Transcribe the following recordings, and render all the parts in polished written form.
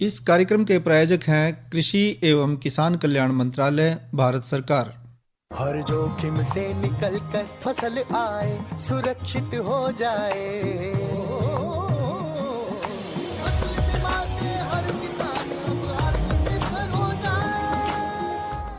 इस कार्यक्रम के प्रायोजक हैं कृषि एवं किसान कल्याण मंत्रालय, भारत सरकार। हर जोखिम से निकल कर फसल आए, सुरक्षित हो जाए। फसल बीमा से हर किसान अब आत्मनिर्भर हो जाए।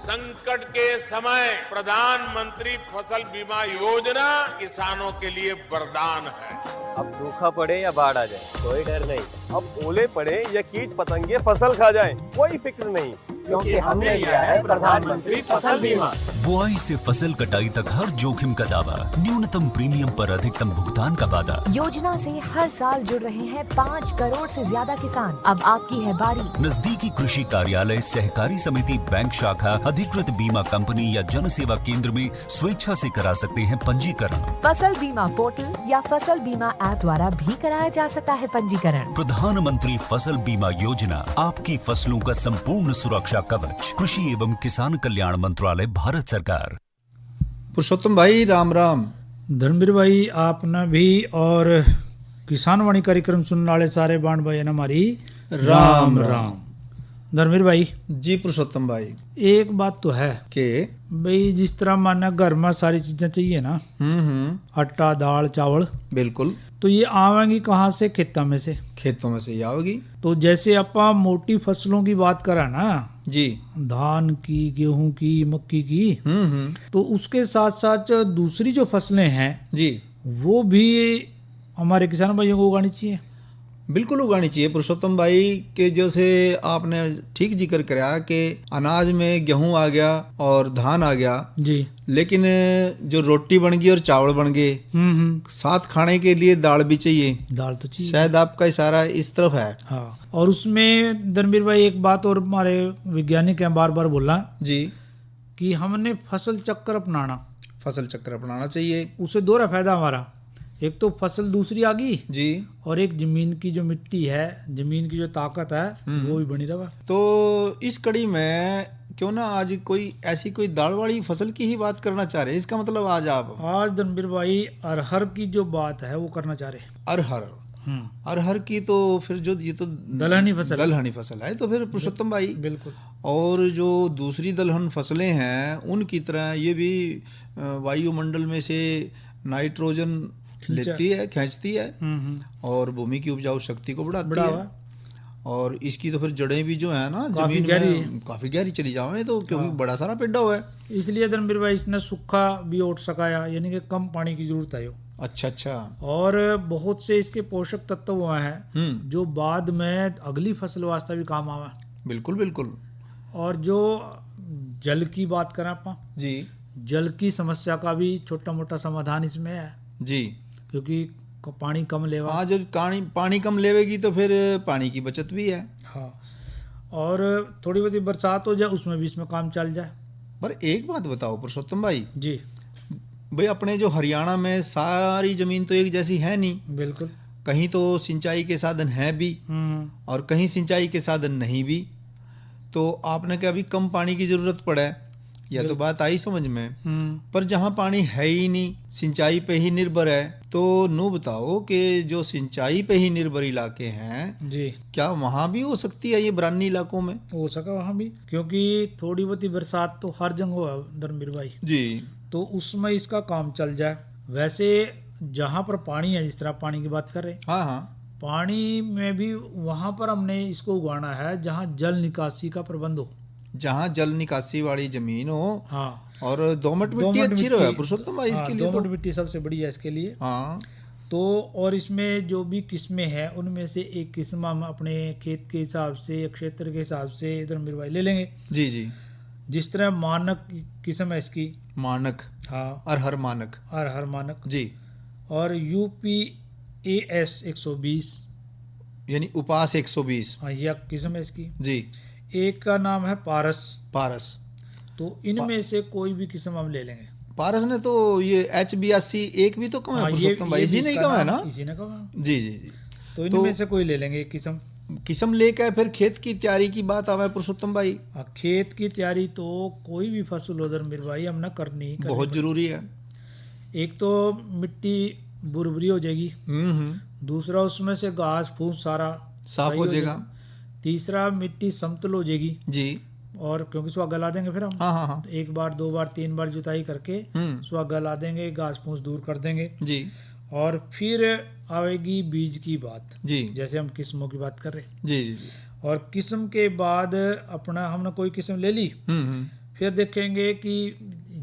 संकट के समय प्रधानमंत्री फसल बीमा योजना किसानों के लिए वरदान है। अब सूखा पड़े या बाढ़ आ जाए कोई डर नहीं, अब ओले पड़े या कीट पतंगे फसल खा जाए कोई फिक्र नहीं, क्योंकि हमने लिया है प्रधानमंत्री फसल बीमा। बुआई से फसल कटाई तक हर जोखिम का दावा, न्यूनतम प्रीमियम पर अधिकतम भुगतान का वादा। योजना से हर साल जुड़ रहे हैं 5 करोड़ से ज्यादा किसान। अब आपकी है बारी। नजदीकी कृषि कार्यालय, सहकारी समिति, बैंक शाखा, अधिकृत बीमा कंपनी या जन सेवा केंद्र में स्वेच्छा से करा सकते हैं पंजीकरण। फसल बीमा पोर्टल या फसल बीमा ऐप द्वारा भी कराया जा सकता है पंजीकरण। प्रधानमंत्री फसल बीमा योजना, आपकी फसलों का संपूर्ण सुरक्षा कवच। कृषि एवं किसान कल्याण मंत्रालय, भारत सरकार। पुरुषोत्तम भाई, राम राम। धर्मवीर भाई, आपने भी और किसान वाणी कार्यक्रम सुनने वाले सारे बाण भाई ने हमारी राम राम। धर्मवीर भाई जी पुरुषोत्तम भाई, एक बात तो है के भाई, जिस तरह माना घर में सारी चीजें चाहिए ना, आटा दाल चावल, बिल्कुल, तो ये आवेंगी कहाँ से? खेतों में से। खेतों में से ही आओगी। तो जैसे अपा मोटी फसलों की बात करा ना जी, धान की, गेहूं की, मक्की की, तो उसके साथ साथ दूसरी जो फसलें हैं जी, वो भी हमारे किसान भाइयों को उगानी चाहिए। बिल्कुल उगानी चाहिए पुरुषोत्तम भाई। के जैसे आपने ठीक जिक्र कराया कि अनाज में गेहूं आ गया और धान आ गया जी, लेकिन जो रोटी बन गई और चावल बन गए, साथ खाने के लिए दाल भी चाहिए। दाल तो चाहिए। शायद आपका इशारा इस तरफ है। हाँ, और उसमें धर्मवीर भाई एक बात और हमारे वैज्ञानिक हैं बार बार बोला जी, कि हमने फसल चक्कर अपनाना। फसल चक्कर अपनाना चाहिए। उससे दो फायदा हमारा, एक तो फसल दूसरी आ गई जी, और एक जमीन की जो मिट्टी है, जमीन की जो ताकत है वो भी बनी रहा। तो इस कड़ी में क्यों ना आज कोई ऐसी कोई दाल वाली फसल की ही बात करना चाह रहे हैं। इसका मतलब आज आप आज धर्मवीर भाई अरहर की जो बात है वो करना चाह रहे हैं। अरहर की तो फिर जो ये तो दलहनी फसल है, तो फिर पुरुषोत्तम भाई बिल्कुल। और जो दूसरी दलहन फसलें हैं उनकी तरह ये भी वायुमंडल में से नाइट्रोजन लेती है, खींचती है और भूमि की उपजाऊ शक्ति को बढ़ाती है। और इसकी तो फिर जड़ें भी जो है ना जमीन में काफी गहरी चली जावे, तो क्योंकि बड़ा सारा पेड़ा हुआ है, इसलिए धर्मवीर भाई इसने सूखा भी ओट सकाया, यानी कि कम पानी की जरूरत है। अच्छा। और बहुत से इसके पोषक तत्व हुआ है जो बाद में अगली फसल वास्ते भी काम आवा। बिल्कुल। और जो जल की बात करें आप जी, जल की समस्या का भी छोटा मोटा समाधान इसमें है जी, क्योंकि पानी कम लेवा। हाँ, जब पानी कम लेवेगी तो फिर पानी की बचत भी है। हाँ, और थोड़ी बहुत बरसात हो जाए उसमें भी इसमें काम चल जाए। पर एक बात बताओ पुरुषोत्तम भाई जी, भाई, अपने जो हरियाणा में सारी जमीन तो एक जैसी है नहीं। बिल्कुल, कहीं तो सिंचाई के साधन है भी और कहीं सिंचाई के साधन नहीं भी। तो आपने क्या अभी कम पानी की जरूरत पड़े, या तो बात आई समझ में। पर जहाँ पानी है ही नहीं, सिंचाई पे ही निर्भर है, तो नू बताओ कि जो सिंचाई पे ही निर्भर इलाके हैं जी, क्या वहाँ भी हो सकती है ये बरानी इलाकों में? हो सका वहाँ भी, क्योंकि थोड़ी बहुत बरसात तो हर जगह है धर्मवीर भाई जी, तो उसमें इसका काम चल जाए। वैसे जहाँ पर पानी है, जिस तरह पानी की बात कर रहे हैं, हाँ, पानी में भी वहाँ पर हमने इसको उगाना है जहाँ जल निकासी का प्रबंध हो, जहाँ जल निकासी वाली जमीन हो। हाँ, और दोमट मिट्टी अच्छी रहे पुरुषोत्तम भाई इसके लिए। दोमट मिट्टी सबसे बढ़िया है इसके लिए। हाँ, तो और इसमें जो भी किस्में हैं उनमें से एक किस्म हम अपने खेत के हिसाब से या क्षेत्र के हिसाब से धर्मवीर भाई ले लेंगे। जी, जिस तरह मानक किस्म है इसकी, मानक, हाँ, अरहर मानक जी, और UPAS 120 यानी उपास 120, हाँ, यह किस्म है इसकी जी। एक का नाम है पारस। तो इनमें से कोई भी किस्म हम ले लेंगे। पारस ने तो ये HB80 एक भी तो कम है पुरुषोत्तम भाई, इसी नहीं कम है ना? इसी ने कम है। जी। तो इनमें से कोई ले लेंगे एक किस्म लेकर फिर खेत की तैयारी की बात आवे पुरुषोत्तम भाई। खेत की तैयारी तो कोई भी फसल हो धर्मवीर भाई हमने करनी बहुत जरूरी है। एक तो मिट्टी बुरबुरी हो जाएगी, दूसरा उसमें से घास फूस सारा साफ हो जाएगा, तीसरा मिट्टी समतल हो जाएगी, जी। और क्योंकि सुहा गला देंगे फिर हम, हाँ हाँ हाँ। तो 1 बार 2 बार 3 बार जुताई करके सुहा गला देंगे, घास फूस दूर कर देंगे। जी और फिर आवेगी बीज की बात, जी जैसे हम किस्मों की बात कर रहे हैं। जी जी। और किस्म के बाद अपना हमने कोई किस्म ले ली, फिर देखेंगे कि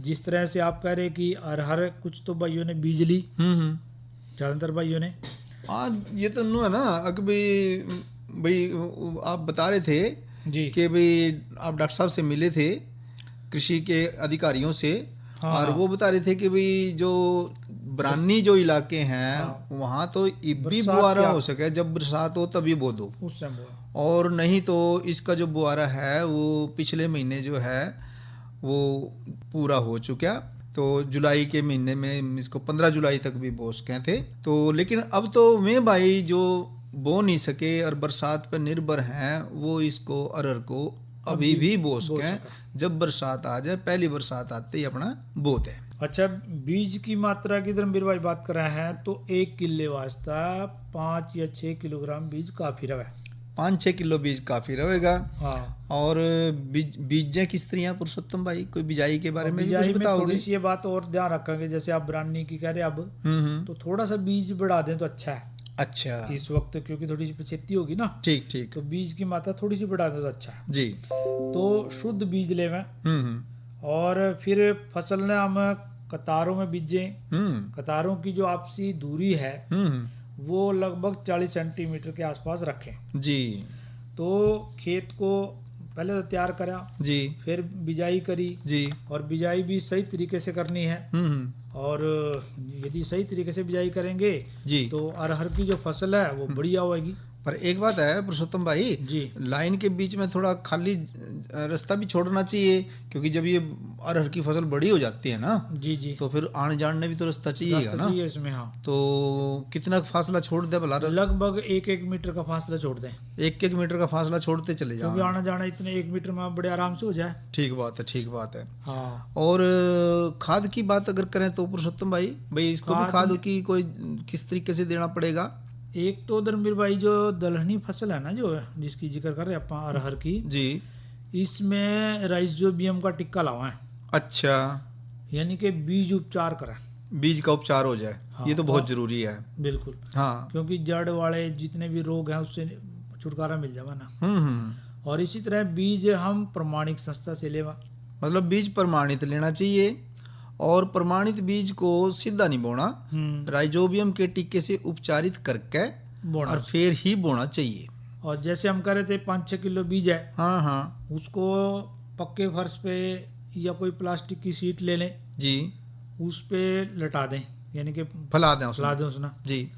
जिस तरह से आप कह रहे कि अरहर कुछ तो भाइयों ने बीज ली, ज्यादातर भाइयों ने। हाँ, ये तो नो है ना अकबी भाई, आप बता रहे थे जी कि भाई आप डॉक्टर साहब से मिले थे, कृषि के अधिकारियों से, हाँ, और वो बता रहे थे कि भाई जो बरानी जो इलाके हैं वहाँ तो इब्बी बरसात बुआरा क्या? हो सके, जब बरसात हो तभी बो दो, उस टाइम हुआ। और नहीं तो इसका जो बुआरा है वो पिछले महीने जो है वो पूरा हो चुका। तो जुलाई के महीने में इसको 15 जुलाई तक भी बो सके थे। तो लेकिन अब तो वे भाई जो बो नहीं सके और बरसात पर निर्भर हैं, वो इसको अरहर को अभी भी बो सके। जब बरसात आ जाए, पहली बरसात आते ही अपना बोते हैं। अच्छा, बीज की मात्रा की धर्मवीर भाई बात कर रहे हैं तो 1 किले वास्ता 5 या 6 किलोग्राम बीज काफी रहे। 5-6 किलो बीज काफी रहेगा। हाँ, और बीजें किस तरह हैं पुरुषोत्तम भाई, कोई बिजाई के बारे में भी बिजाई कुछ में बताओगे? थोड़ी सी ये बात और ध्यान रखेंगे, जैसे आप बरानी की कह रहे अब, तो थोड़ा सा बीज बढ़ा दें तो अच्छा है अच्छा, इस वक्त, क्योंकि थोड़ी सी पछेती होगी ना, ठीक ठीक तो बीज की मात्रा थोड़ी सी बढ़ा दें तो अच्छा है। जी। तो शुद्ध बीज लेवें, और फिर फसल ने हम कतारों में बीजें। कतारों की जो आपसी दूरी है वो लगभग 40 सेंटीमीटर के आसपास रखें। जी तो खेत को पहले तो तैयार करा, जी फिर बिजाई करी, जी। और बिजाई भी सही तरीके से करनी है। और यदि सही तरीके से बिजाई करेंगे जी तो अरहर की जो फसल है वो बढ़िया होगी। पर एक बात है पुरुषोत्तम भाई जी, लाइन के बीच में थोड़ा खाली रास्ता भी छोड़ना चाहिए, क्योंकि जब ये अरहर की फसल बड़ी हो जाती है ना, जी जी, तो फिर आने जाने भी तो रास्ता चाहिएगा ना। चाहिए इसमें। हाँ, तो कितना फासला छोड़ दे भला? लगभग 1-1 मीटर का फासला छोड़ दें, 1-1 मीटर का फासला छोड़ते चले क्योंकि जाओ। आना जाना इतने 1 मीटर में बड़े आराम से हो जाए। ठीक बात है, ठीक बात है। हाँ, और खाद की बात अगर करें तो पुरुषोत्तम भाई इसको भी खाद की कोई किस तरीके से देना पड़ेगा? एक तो धर्मवीर भाई जो दलहनी फसल है ना, जो है जिसकी जिक्र कर रहे हैं अपन अरहर की, जी, इसमें राइजोबियम का टिक्का लावा है, अच्छा, यानी कि बीज उपचार करें, बीज का उपचार हो जाए। हाँ, ये तो बहुत जरूरी है। बिल्कुल। हाँ, क्योंकि जड़ वाले जितने भी रोग हैं उससे छुटकारा मिल जावा ना। और इसी तरह बीज हम प्रमाणिक संस्था से लेवा, मतलब बीज प्रमाणित लेना चाहिए, और प्रमाणित बीज को सीधा नहीं बोना, राइजोबियम के टीके से उपचारित करके बोना, और फिर ही बोना चाहिए। और जैसे हम कह रहे थे 5-6 किलो बीज है, हाँ हाँ उसको पक्के फर्श पे या कोई प्लास्टिक की शीट ले लें, जी, उस पे लटा दें, यानी कि फैला दें उसमें। फैला दें उसना। जी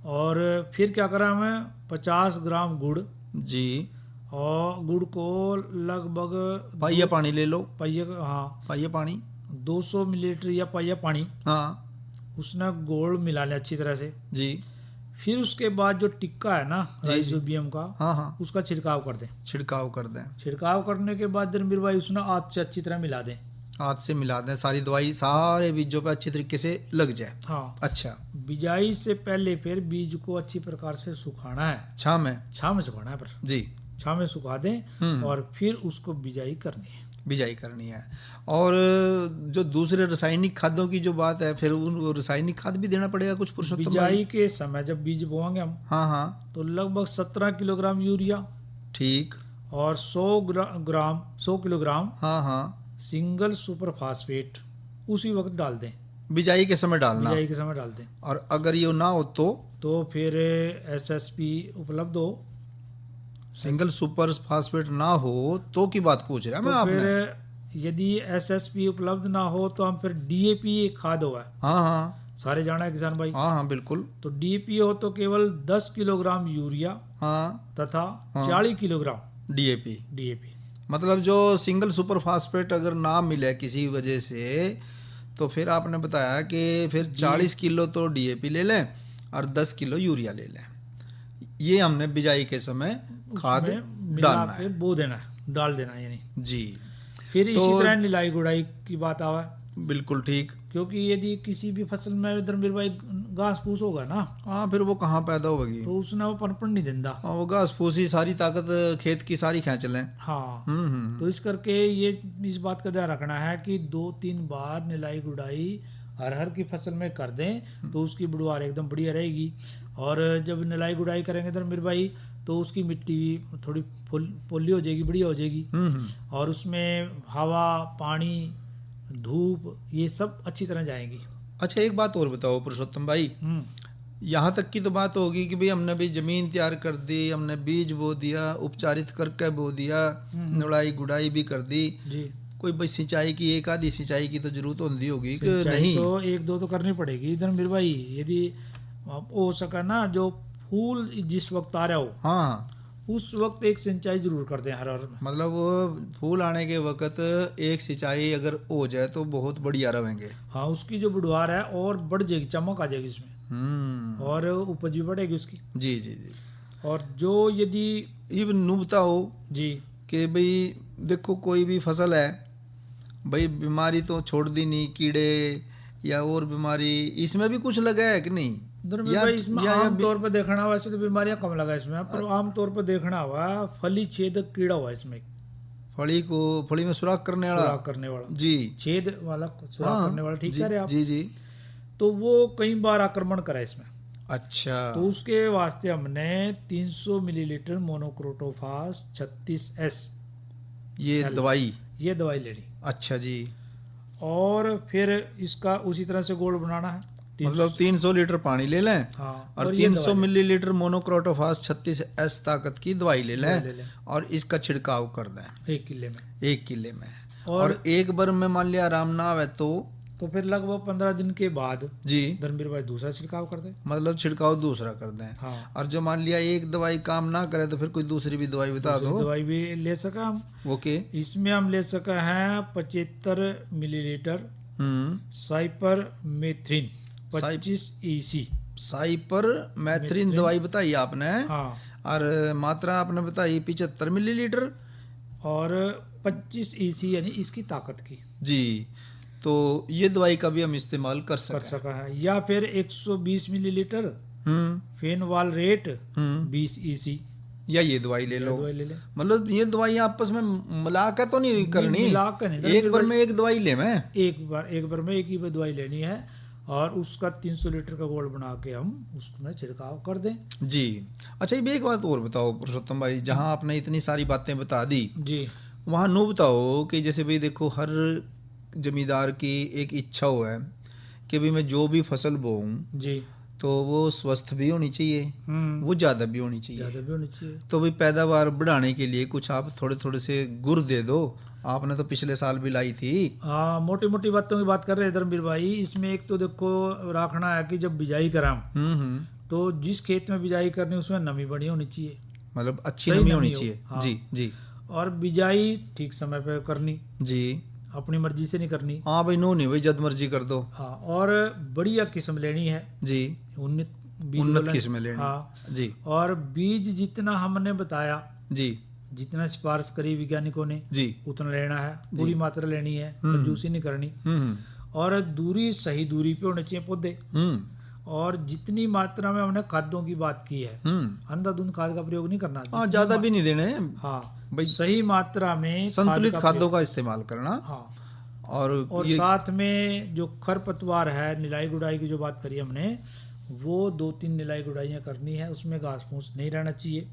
और फिर क्या करा हमें 50 ग्राम गुड़, जी, और गुड़ को लगभग पाइया पानी ले लो, हाँ पाइया पानी 200 मिलीलीटर या पाइया पानी, हाँ उसने गोल मिला लें अच्छी तरह से। जी, फिर उसके बाद जो टिक्का है ना राइजोबियम का, हाँ हाँ, उसका छिड़काव कर दें। छिड़काव कर दें। छिड़काव करने के बाद धर्मवीर भाई उसने हाथ से अच्छी तरह मिला दें, हाथ से मिला दें, सारी दवाई सारे बीजों पे अच्छी तरीके से लग जाए। हाँ, अच्छा, बिजाई से पहले फिर बीज को अच्छी प्रकार से सुखाना है, छां में? छां में सुखाना है, पर जी, छां में सुखा दें, और फिर उसको बिजाई करनी है। बिजाई करनी है। और जो दूसरे रासायनिक खादों की जो बात है, फिर उन रासायनिक खाद भी देना पड़ेगा कुछ पुरुषोत्तम भाई? बिजाई के समय जब बीज बोएंगे हम, हाँ हाँ, तो लगभग 17 किलोग्राम यूरिया, ठीक, और 100 किलोग्राम हाँ हाँ, सिंगल सुपर फास्फेट उसी वक्त डाल दें, बिजाई के समय डालना। बिजाई के समय डाल दें। और अगर ये ना हो तो फिर SSP उपलब्ध हो, सिंगल सुपर फास्फेट ना हो तो की बात पूछ रहा मैं तो आपने। फिर यदि SSP उपलब्ध ना हो तो हम फिर DAP एक खाद हुआ है, हाँ हाँ सारे जाना है किसान भाई। हाँ हाँ बिल्कुल। तो DAP हो तो केवल 10 किलोग्राम यूरिया हाँ, तथा 40 किलोग्राम DAP। DAP। मतलब जो सिंगल सुपर फास्फेट अगर ना मिले किसी वजह से, तो फिर आपने बताया कि फिर 40 किलो तो DAP ले लें और 10 किलो यूरिया ले लें। ये हमने बिजाई के समय खाद डालना है, बो देना है, डाल देना है यानी। जी। फिर इसी तरह निलाई गुड़ाई की बात आवा है, बिल्कुल ठीक। क्योंकि यदि किसी भी फसल में धर्मवीर भाई घास फूस होगा ना, हाँ फिर वो कहाँ पैदा होगी, तो उसने वो पनपन नहीं देता। हाँ वो घास फूस ही सारी ताकत खेत की सारी खींच लें। हाँ, हम्म। तो इस करके ये इस बात का ध्यान रखना है कि 2-3 बार निलाई गुड़ाई अरहर की फसल में कर दें तो उसकी बुढ़वार एकदम बढ़िया रहेगी। और जब निलाई गुड़ाई करेंगे धर्मवीर भाई तो उसकी मिट्टी भी थोड़ी पोली हो जाएगी, बढ़िया हो जाएगी, और उसमें हवा, पानी, धूप ये सब अच्छी तरह जाएंगी। अच्छा एक बात और बताओ पुरुषोत्तम भाई, यहाँ तक की तो बात होगी कि भाई हमने भी जमीन तैयार कर दी, हमने बीज बो दिया, उपचारित करके बो दिया, निलाई गुड़ाई भी कर दी जी। कोई भाई सिंचाई की एक आधी सिंचाई की तो जरूरत होती होगी कि सिंचाई नहीं? तो 1-2 तो करनी पड़ेगी धर्मवीर भाई, यदि हो सका ना जो फूल जिस वक्त आ रहा हो हाँ उस वक्त एक सिंचाई जरूर कर दें अरहर में। मतलब वो फूल आने के वक्त एक सिंचाई अगर हो जाए तो बहुत बढ़िया रहेंगे। हाँ, उसकी जो बुढ़वार है और बढ़ जाएगी, चमक आ जाएगी इसमें, और उपज भी बढ़ेगी उसकी। जी जी जी। और जो यदि इवन नु बताओ जी कि भाई देखो कोई भी फसल है भाई, बीमारी तो छोड़ दी नहीं, कीड़े या और बीमारी इसमें भी कुछ लगा है कि नहीं? धर्मवीर भाई इसमें आमतौर पर देखना हुआ, वैसे तो बीमारियां कम लगा इसमें, पर आमतौर पर देखना हुआ फली छेदक कीड़ा हुआ इसमें, फली में सुराख करने वाला, सुराख करने वाला जी, छेद वाला सुराख करने वाला, ठीक है आप जी जी। तो वो कई बार आक्रमण करा इसमें। अच्छा, तो उसके वास्ते हमने 300 मिलीलीटर मोनोक्रोटोफास 36S ये दवाई लेनी। अच्छा जी। और फिर इसका उसी तरह से गोल बनाना है, मतलब 300 लीटर पानी ले लें, हाँ, और 300 मिलीलीटर मोनोक्रोटोफास 36S ताकत की दवाई ले लें और इसका छिड़काव कर दें 1 किले में। 1 किले में। और एक बार में मान लिया आराम ना आवे तो फिर लगभग 15 दिन के बाद जी धर्मवीर भाई दूसरा छिड़काव कर दे, मतलब छिड़काव दूसरा कर दें। हाँ। और जो मान लिया एक दवाई काम ना करे तो फिर कोई दूसरी भी दवाई बता दो। दवाई भी ले सका हम। ओके। इसमें हम ले सका है 75 मिलीलीटर साइपर मेथ्रिन 25 EC। साइपर मैथ्रिन दवाई बताई आपने, हाँ। और मात्रा आपने बताई 75 मिलीलीटर और 25 EC यानी इसकी ताकत की जी। तो ये दवाई का भी हम इस्तेमाल कर सका है। या फिर 120 मिलीलीटर फेनवाल रेट 20 EC, या ये दवाई ले लो। दवाई ले ले। मतलब ये दवाई आपस में मिला के तो नहीं करनी, मिला के नहीं, एक बार में एक दवाई ले, मैं एक बार में एक ही दवाई लेनी है, और उसका 300 लीटर का गोल बना के हम उसमें छिड़काव कर दें जी। अच्छा ये एक बात और बताओ पुरुषोत्तम भाई, जहाँ आपने इतनी सारी बातें बता दी जी, वहाँ नो बताओ कि जैसे भाई देखो हर जमींदार की एक इच्छा हो है कि भाई मैं जो भी फसल बोऊं जी तो वो स्वस्थ भी होनी चाहिए, वो ज़्यादा भी होनी चाहिए, ज़्यादा भी होनी चाहिए। तो भाई पैदावार बढ़ाने के लिए कुछ आप थोड़े थोड़े से गुर दे दो। आपने तो पिछले साल भी लाई थी। हाँ, मोटी मोटी बातों की बात कर रहे हैं धर्मवीर भाई। इसमें एक तो देखो रखना है कि जब बिजाई कराम तो जिस खेत में बिजाई करनी उसमें नमी बढ़िया होनी चाहिए, मतलब अच्छी नमी होनी चाहिए। हाँ। जी जी। और बिजाई ठीक समय पे करनी जी, अपनी मर्जी से नहीं करनी। हाँ भाई नो नहीं भाई जद मर्जी कर दो। हाँ, और बढ़िया किस्म लेनी है जी, उन्नत किस्म लेनी। हाँ जी। और बीज जितना हमने बताया जी, जितना सिफारिश करी वैज्ञानिकों ने जी, उतना लेना है, पूरी मात्रा लेनी है, कंजूसी नहीं करनी। और दूरी सही दूरी पे होने चाहिए पौधे। और जितनी मात्रा में हमने खादों की बात की है, अंधाधुंध खाद का प्रयोग नहीं करना, हाँ ज्यादा भी नहीं देने, हाँ भाई सही मात्रा में संतुलित खादों का इस्तेमाल करना। हाँ, और साथ में जो खरपतवार है, निलाई गुड़ाई की जो बात करी हमने, वो 2-3 निलाई गुड़ाइयाँ करनी है, उसमें घास फूस नहीं रहना चाहिए।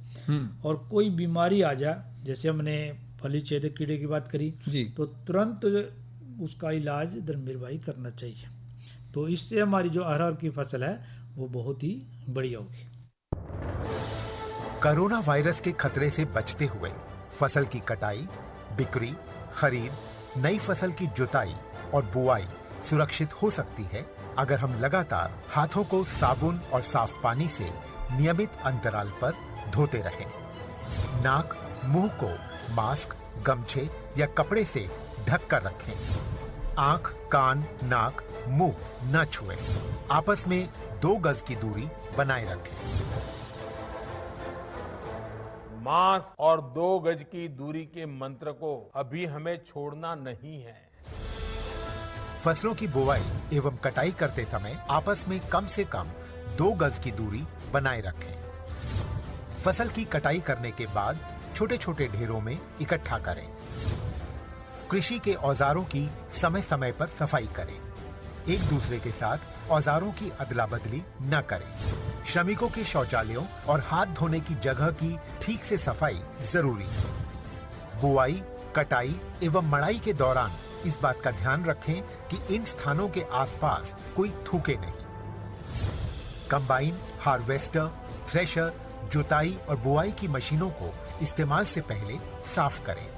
और कोई बीमारी आ जाए, जैसे हमने फली छेदक कीड़े की बात करी जी, तो तुरंत उसका इलाज धर्मवीर भाई करना चाहिए। तो इससे हमारी जो अरहर की फसल है वो बहुत ही बढ़िया होगी। कोरोना वायरस के खतरे से बचते हुए फसल की कटाई, बिक्री, खरीद, नई फसल की जुताई और बुआई सुरक्षित हो सकती है अगर हम लगातार हाथों को साबुन और साफ पानी से नियमित अंतराल पर धोते रहें। नाक, मुंह को मास्क, गमछे या कपड़े से ढक कर रखें। आंख, कान, नाक, मुंह न छुएं। आपस में 2 गज की दूरी बनाए रखें। मास्क और 2 गज की दूरी के मंत्र को अभी हमें छोड़ना नहीं है। फसलों की बुवाई एवं कटाई करते समय आपस में कम से कम 2 गज की दूरी बनाए रखें। फसल की कटाई करने के बाद छोटे छोटे ढेरों में इकट्ठा करें। कृषि के औजारों की समय समय पर सफाई करें। एक दूसरे के साथ औजारों की अदला बदली न करें। श्रमिकों के शौचालयों और हाथ धोने की जगह की ठीक से सफाई जरूरी है। बुआई, कटाई एवं मड़ाई के दौरान इस बात का ध्यान रखें कि इन स्थानों के आसपास कोई थूके नहीं। कंबाइन, हार्वेस्टर, थ्रेशर, जुताई और बुआई की मशीनों को इस्तेमाल से पहले साफ करें।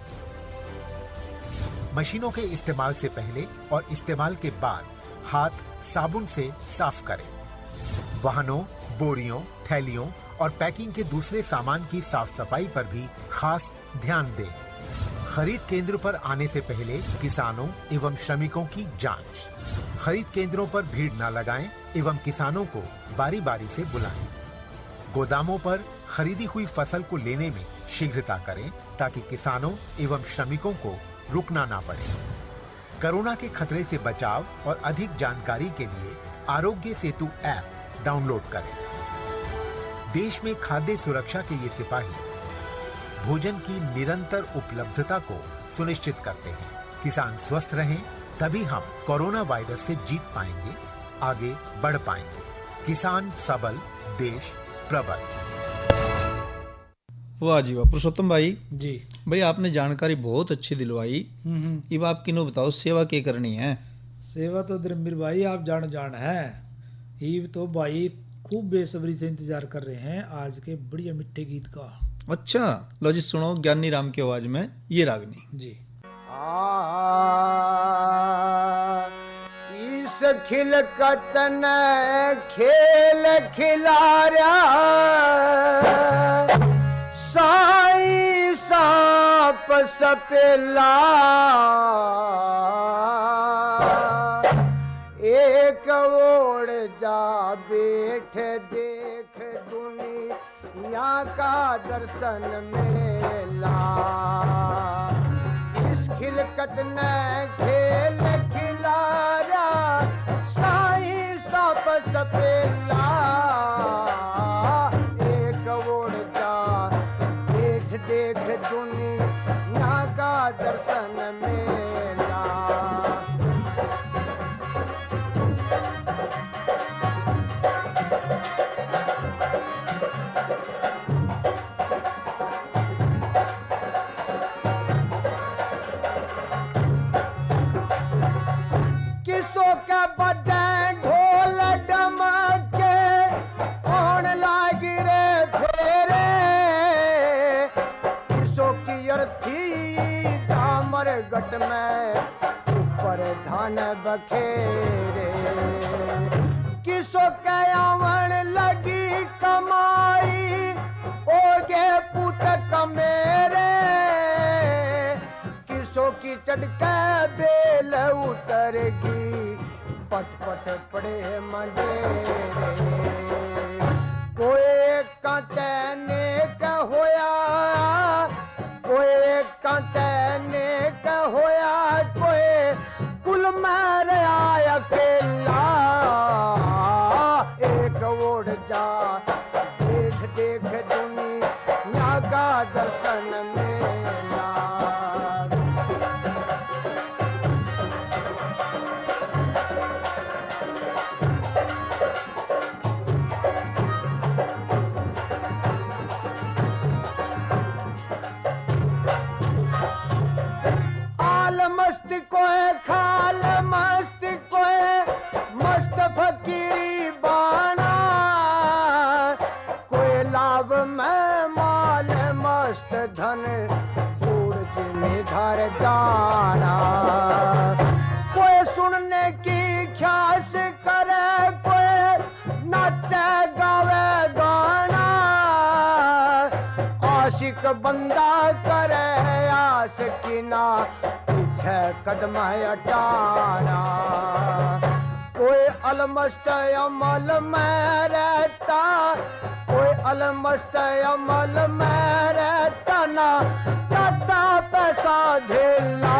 मशीनों के इस्तेमाल से पहले और इस्तेमाल के बाद हाथ साबुन से साफ करें। वाहनों, बोरियों, थैलियों और पैकिंग के दूसरे सामान की साफ सफाई पर भी खास ध्यान दें। खरीद केंद्र पर आने से पहले किसानों एवं श्रमिकों की जांच। खरीद केंद्रों पर भीड़ न लगाएं एवं किसानों को बारी बारी से बुलाएं। गोदामों पर खरीदी हुई फसल को लेने में शीघ्रता करें ताकि किसानों एवं श्रमिकों को रुकना ना पड़े। कोरोना के खतरे से बचाव और अधिक जानकारी के लिए आरोग्य सेतु ऐप डाउनलोड करें। देश में खाद्य सुरक्षा के ये सिपाही भोजन की निरंतर उपलब्धता को सुनिश्चित करते हैं। किसान स्वस्थ रहें तभी हम कोरोना वायरस से जीत पाएंगे, आगे बढ़ पाएंगे। किसान सबल, देश प्रबल। वाह जी वाह। पुरुषोत्तम भाई जी आपने जानकारी बहुत अच्छी दिलवाई। अब आप किनो बताओ सेवा क्या करनी है? सेवा तो धर्मवीर भाई आप जान है। ये तो भाई खूब बेसब्री से इंतजार कर रहे हैं आज के बढ़िया मिठे गीत का। अच्छा लो जी सुनो ज्ञानी राम की आवाज में ये रागनी जी। इस खिलकतन खेल खिलारा साई साप सपेला एक ओर जा बैठ देख दुनिया का दर्शन मेला। इस खिलकत ने खेल खिलारा साई साप सपेला एक ओर जा बैठ देख दुनिया का दर्शन मेला। किसों के बजे ढोल डमके कौन लाग रे फेरे किसों की अर्थी दामर गट में ऊपर धान बखेरे किसों के आवन लगी कमाई ओगे पुट कमेरे किसों की चढ़के बेल उतरगी पट पट पड़े मंडेरे कोई कांटे नेक होया कोई कांटे नेक होया कोई कुल में आया अकेला एक ओर जा देख देख दुनिया का दर्शन मेला। मस्त कोई खाल मस्त कोई मस्त फकीरी बाना कोई लाभ में माल मस्त धन सूरज में घर जाना कोई सुनने की ख्यास करे कोई नाचे गावे गाना आशिक बंदा करे आशिकीना कदम हटाना कोई अलमस्त अमल में रहता कोई अलमस्त अमल में रहता ना जाता पे कैसा झेला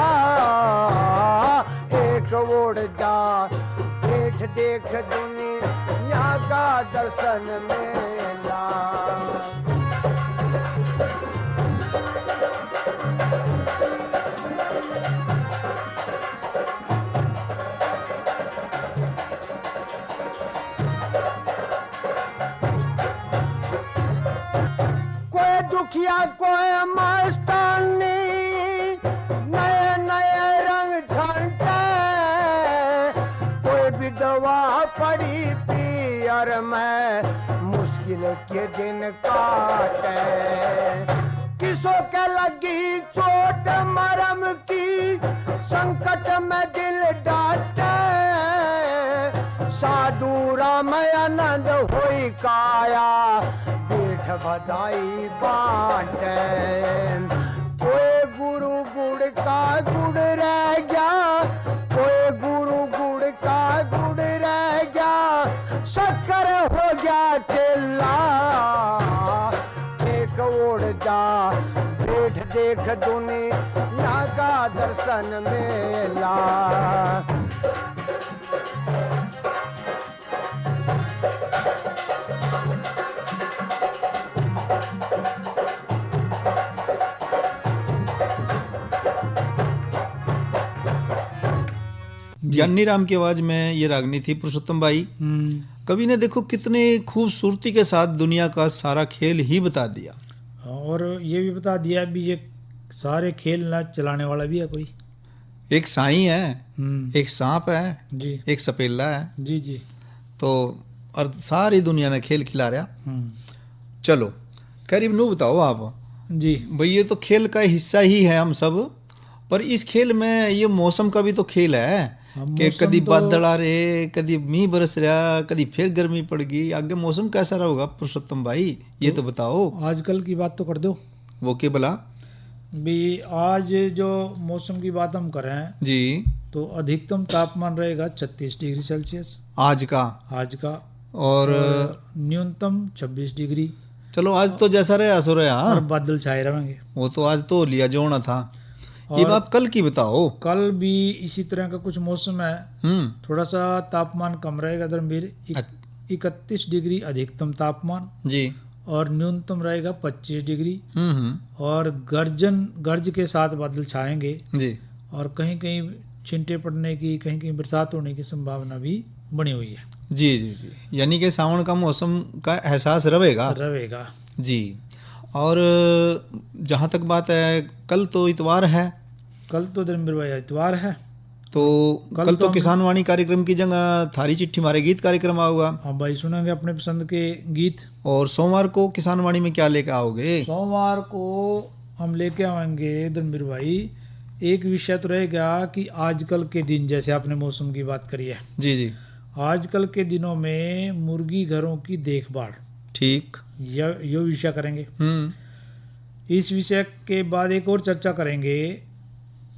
एक ओर जा देख देख दुनिया का दर्शन मेला कोई दुखिया कोई मस्तानी नए नए रंग छंटे कोई विधवा पड़ी पियर में मुश्किल के दिन काटे किसों के लगी चोट मरम की संकट में दिल डाटे साधु राम आनंद होई काया पीठ बधाई बाटे कोई गुरु गुड़ का गुड़ रह गया कोई गुरु गुड़ का गुड़ रह गया शक्कर हो गया चेला एक ओर जा देख देख दुनिया का दर्शन मेला ज्ञानी राम की आवाज में ये रागनी थी पुरुषोत्तम भाई। कवि ने देखो कितने खूबसूरती के साथ दुनिया का सारा खेल ही बता दिया और ये भी बता दिया भी ये सारे खेल ना चलाने वाला भी है कोई। एक साईं है, एक सांप है जी, एक सपेला है जी जी। तो और सारी दुनिया ने खेल खिला रहा। चलो करीब नू बताओ आप जी भाई, ये तो खेल का हिस्सा ही है हम सब, पर इस खेल में ये मौसम का भी तो खेल है कि कभी बादल आ रहे, कभी मींह बरस रहा, कभी फिर गर्मी पड़ गई। आगे मौसम कैसा रहेगा पुरुषोत्तम भाई, ये तो बताओ। आजकल की बात तो कर दो। वो के भला भी आज जो मौसम की बात हम कर रहे हैं जी, तो अधिकतम तापमान रहेगा 36 डिग्री सेल्सियस आज का, और न्यूनतम 26 डिग्री। चलो आज तो जैसा रहे ऐसा रहे। और बादल छाए रहेंगे। वो तो आज तो लिया जो होना था। ये बात कल की बताओ। कल भी इसी तरह का कुछ मौसम है। थोड़ा सा तापमान कम रहेगा धर्मवीर, 31 डिग्री अधिकतम तापमान जी, और न्यूनतम रहेगा 25 डिग्री। और गर्ज के साथ बादल छाएंगे जी, और कहीं कहीं छिंटे पड़ने की, कहीं कहीं बरसात होने की संभावना भी बनी हुई है। जी जी जी, यानी कि सावन का मौसम का एहसास रहेगा जी। और जहाँ तक बात है, कल तो इतवार है। कल तो धर्मवीर भाई इतवार है, तो कल तो किसान वाणी कार्यक्रम की जगह थारी चिट्ठी मारे गीत कार्यक्रम आओगा। हाँ भाई, सुनेंगे अपने पसंद के गीत। और सोमवार को किसान वाणी में क्या लेकर आओगे? सोमवार को हम लेके आएंगे धर्मवीर भाई, एक विषय तो रहेगा कि आजकल के दिन, जैसे आपने मौसम की बात करी है जी जी, आजकल के दिनों में मुर्गी घरों की देखभाल, ठीक, ये विषय करेंगे। इस विषय के बाद एक और चर्चा करेंगे,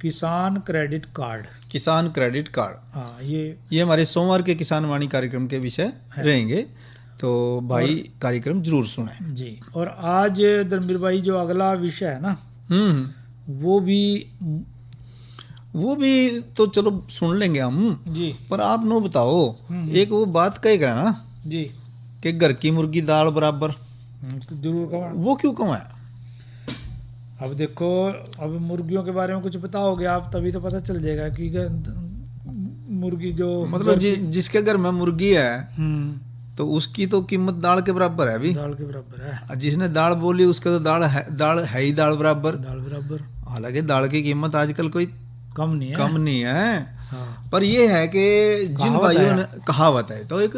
किसान क्रेडिट कार्ड। किसान क्रेडिट कार्ड, हाँ, ये हमारे सोमवार के किसान वाणी कार्यक्रम के विषय रहेंगे। तो भाई कार्यक्रम जरूर सुने जी। और आज धर्मवीर भाई जो अगला विषय है ना, वो भी तो चलो सुन लेंगे हम जी। पर आप नो बताओ, एक वो बात कहे करा ना जी कि घर की मुर्गी दाल बराबर, जरूर कहा। वो क्यों कहा है? अब देखो, अब मुर्गियों के बारे में कुछ बताओगे आप तभी तो पता चल जाएगा कि मुर्गी जो मतलब जिसके घर में मुर्गी है तो उसकी तो कीमत दाल के बराबर है। अभी दाल के बराबर है। जिसने दाल बोली उसका तो दाल है ही दाल बराबर। हालांकि दाल की कीमत आजकल कोई कम नहीं है। हाँ। पर ये है कि जिन भाइयों ने, कहावत है तो एक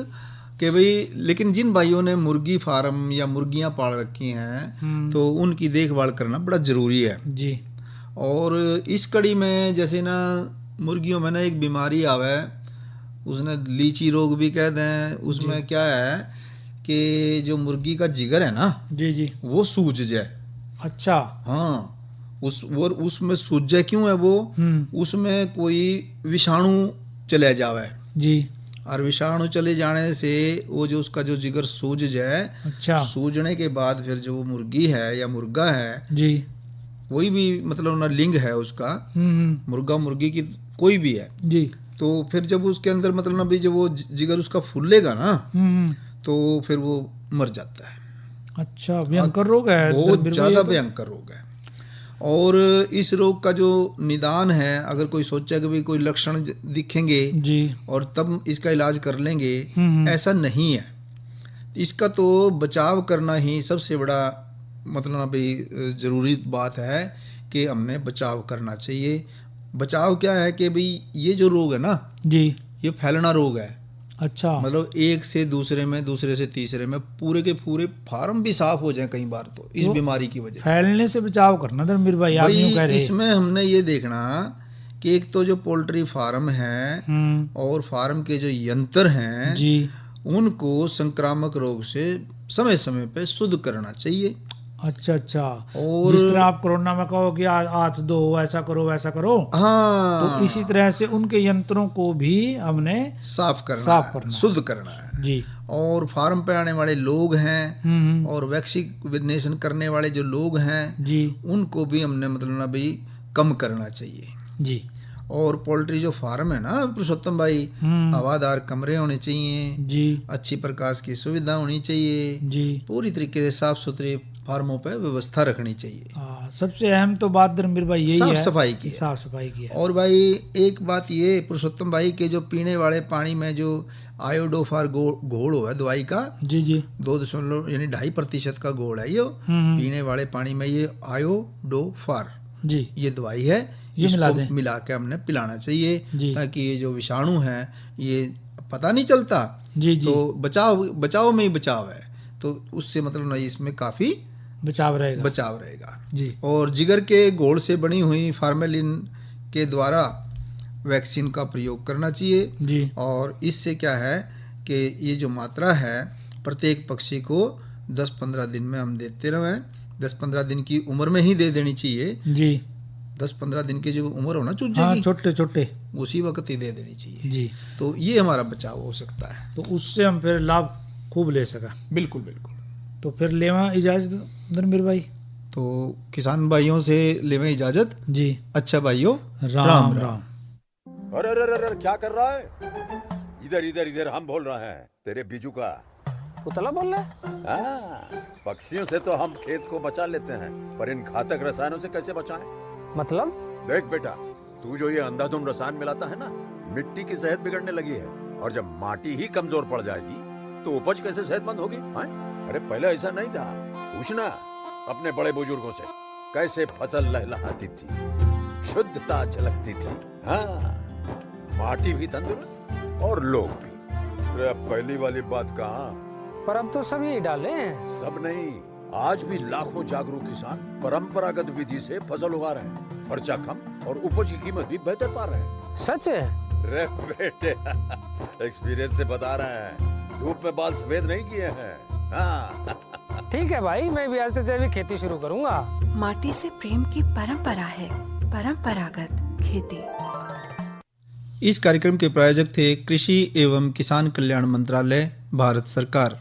कि भाई, लेकिन जिन भाइयों ने मुर्गी फार्म या मुर्गियां पाल रखी हैं तो उनकी देखभाल करना बड़ा जरूरी है जी। और इस कड़ी में जैसे ना मुर्गियों में ना एक बीमारी आवे, उसने लीची रोग भी कहते हैं। उसमें क्या है कि जो मुर्गी का जिगर है ना जी जी, वो सूज जाए। अच्छा, हाँ, उसमें सूज जाए। क्यों है वो? उसमें कोई विषाणु चले जावे जी, और विषाणु चले जाने से वो जो उसका जो जिगर सूज जाए। अच्छा, सूजने के बाद फिर जो मुर्गी है या मुर्गा है जी, कोई भी मतलब ना लिंग है उसका, मुर्गा मुर्गी की कोई भी है जी, तो फिर जब उसके अंदर मतलब ना भी जब वो जिगर उसका फूलेगा ना तो फिर वो मर जाता है। अच्छा, भयंकर रोग है, बहुत धर्मवीर भाई, ज्यादा ये तो। भयंकर रोग है। और इस रोग का जो निदान है, अगर कोई सोचे कि भाई कोई लक्षण दिखेंगे जी, और तब इसका इलाज कर लेंगे, ऐसा नहीं है। इसका तो बचाव करना ही सबसे बड़ा मतलब भाई जरूरी बात है कि हमने बचाव करना चाहिए। बचाव क्या है कि भाई ये जो रोग है ना जी, ये फैलना रोग है। अच्छा, मतलब एक से दूसरे में, दूसरे से तीसरे में, पूरे के पूरे फार्म भी साफ हो जाए कई बार तो इस बीमारी की वजह फैलने से बचाव करना धर्मवीर भाई, आप यूं कह भाई। रहे। इसमें हमने ये देखना कि एक तो जो पोल्ट्री फार्म है और फार्म के जो यंत्र हैं जी, उनको संक्रामक रोग से समय समय पे शुद्ध करना चाहिए। अच्छा अच्छा, और जिस तरह आप कोरोना में कहो कि हाथ धो, ऐसा करो वैसा करो, हाँ, तो इसी तरह से उनके यंत्रों को भी हमने साफ करना है, शुद्ध करना है जी। और फार्म पे आने वाले लोग हैं और वैक्सीनेशन करने वाले जो लोग हैं जी, उनको भी हमने मतलब ना भाई कम करना चाहिए जी, और पोल्ट्री जो फार्म है ना पुरुषोत्तम भाई, हवादार कमरे होने चाहिए जी, अच्छी प्रकाश की सुविधा होनी चाहिए जी, पूरी तरीके से साफ सुथरे फार्मों पे व्यवस्था रखनी चाहिए। सबसे अहम तो बात धर्मवीर भाई यही साफ है, सफाई की, साफ सफाई की है। और भाई एक बात ये पुरुषोत्तम भाई के जो पीने वाले पानी में जो आयोडोफार घोल हुआ दवाई का, जी जी, 2 यानी 2.5% का घोल है ये पीने वाले पानी में, ये आयोडोफार जी, ये दवाई है, इसको मिला के हमने पिलाना चाहिए ताकि ये जो विषाणु है ये पता नहीं चलता जी जी, तो बचाव में ही बचाव है, तो उससे मतलब ना इसमें काफी बचाव रहेगा जी। और जिगर के घोल से बनी हुई फार्मेलिन के द्वारा वैक्सीन का प्रयोग करना चाहिए जी। और इससे क्या है कि ये जो मात्रा है प्रत्येक पक्षी को 10-15 दिन में हम देते रहें। 10-15 दिन की उम्र में ही दे देनी चाहिए जी। 10-15 दिन की जो उम्र हो ना चूजे की, छोटे छोटे, उसी वक्त ही दे देनी चाहिए जी। तो ये हमारा बचाव हो सकता है, तो उससे हम फिर लाभ खूब ले सका। बिल्कुल बिल्कुल। तो फिर लेवा इजाजत धर्मवीर भाई, तो किसान भाइयों से लेवे इजाजत जी। अच्छा भाइयों, राम राम। अरे अरे अरे क्या कर रहा है? इधर इधर इधर, हम बोल रहे हैं तेरे बीजू का। पुतला बोल रहा है? हाँ, पक्षियों से तो हम खेत को बचा लेते हैं, पर इन घातक रसायनों से कैसे बचाएं? मतलब? देख बेटा, तू जो ये अंधाधुंध रसायन मिलाता है ना, मिट्टी की सेहत बिगड़ने लगी है और जब माटी ही कमजोर पड़ जाएगी तो उपज कैसे सेहतमंद होगी? अरे पहले ऐसा नहीं था, पूछना अपने बड़े बुजुर्गों से, कैसे फसल लहलहाती थी, शुद्धता झलकती थी। हाँ, माटी भी तंदुरुस्त और लोग भी। अरे पहली वाली बात कहाँ? पर अब तो सब यही डाले हैं। सब नहीं, आज भी लाखों जागरूक किसान परंपरागत विधि से फसल उगा रहे हैं, खर्चा कम और उपज की कीमत भी बेहतर पा रहे हैं। सच है? रे बेटे एक्सपीरियंस से बता रहे हैं, धूप में बाल सफेद नहीं किए हैं। हाँ। ठीक है भाई, मैं भी आज से जैविक खेती शुरू करूंगा। माटी से प्रेम की परंपरा है, परंपरागत खेती। इस कार्यक्रम के प्रायोजक थे कृषि एवं किसान कल्याण मंत्रालय, भारत सरकार।